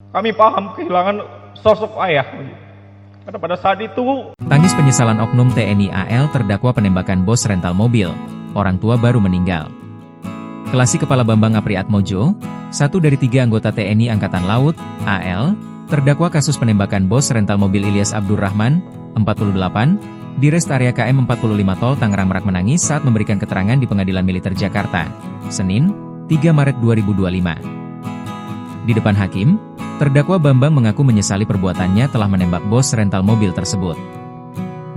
Kami paham kehilangan sosok ayah. Karena pada saat itu, Tangis penyesalan oknum TNI AL terdakwa penembakan bos rental mobil. Orang tua baru meninggal. Kelasi Kepala Bambang Apriatmojo, satu dari 3 anggota TNI Angkatan Laut, AL, terdakwa kasus penembakan bos rental mobil Ilyas Abdurrahman, 48, di rest area KM 45 Tol Tangerang Merak menangis saat memberikan keterangan di Pengadilan Militer Jakarta, Senin, 3 Maret 2025. Di depan hakim, terdakwa Bambang mengaku menyesali perbuatannya telah menembak bos rental mobil tersebut.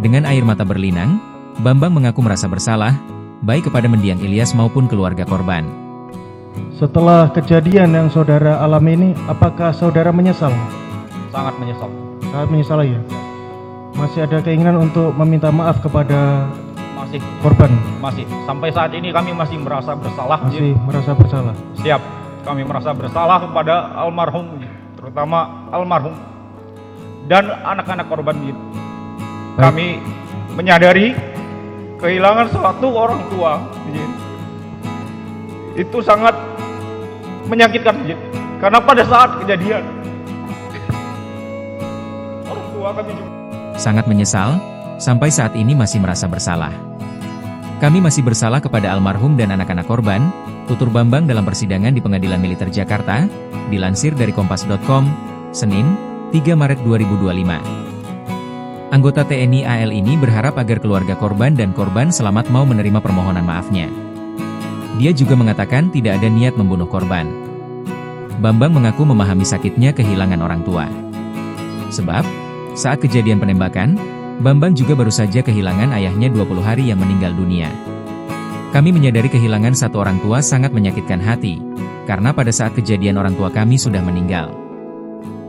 Dengan air mata berlinang, Bambang mengaku merasa bersalah, baik kepada mendiang Ilyas maupun keluarga korban. Setelah kejadian yang saudara alami ini, apakah saudara menyesal? sangat menyesal. Sangat menyesal ya? Masih ada keinginan untuk meminta maaf kepada Masih, korban? masih. Sampai saat ini kami masih merasa bersalah. Masih merasa bersalah? Siap, kami merasa bersalah kepada almarhum, terutama almarhum dan anak-anak korban. Kami menyadari kehilangan satu orang tua itu sangat menyakitkan, karena pada saat kejadian orang tua kami juga Sangat menyesal, sampai saat ini masih merasa bersalah. Kami masih bersalah kepada almarhum dan anak-anak korban, tutur Bambang dalam persidangan di Pengadilan Militer Jakarta, dilansir dari Kompas.com, Senin, 3 Maret 2025. Anggota TNI AL ini berharap agar keluarga korban dan korban selamat mau menerima permohonan maafnya. Dia juga mengatakan tidak ada niat membunuh korban. Bambang mengaku memahami sakitnya kehilangan orang tua. Sebab, saat kejadian penembakan, Bambang juga baru saja kehilangan ayahnya 20 hari yang meninggal dunia. Kami menyadari kehilangan satu orang tua sangat menyakitkan hati, karena pada saat kejadian orang tua kami sudah meninggal.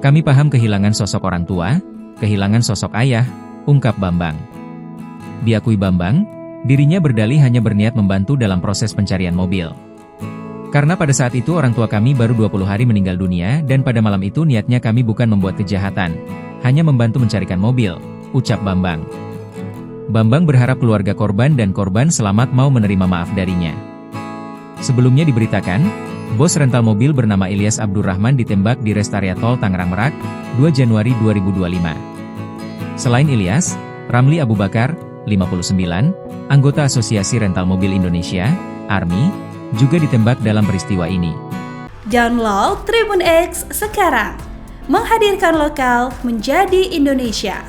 Kami paham kehilangan sosok orang tua, kehilangan sosok ayah, ungkap Bambang. Diakui Bambang, dirinya berdalih hanya berniat membantu dalam proses pencarian mobil. Karena pada saat itu orang tua kami baru 20 hari meninggal dunia dan pada malam itu niatnya kami bukan membuat kejahatan, hanya membantu mencarikan mobil, ucap Bambang. Bambang berharap keluarga korban dan korban selamat mau menerima maaf darinya. Sebelumnya diberitakan, bos rental mobil bernama Ilyas Abdurrahman ditembak di rest area Tol Tangerang Merak, 2 Januari 2025. Selain Ilyas, Ramli Abu Bakar, 59, anggota Asosiasi Rental Mobil Indonesia, ARMI, juga ditembak dalam peristiwa ini. Download Tribun X sekarang, menghadirkan lokal menjadi Indonesia.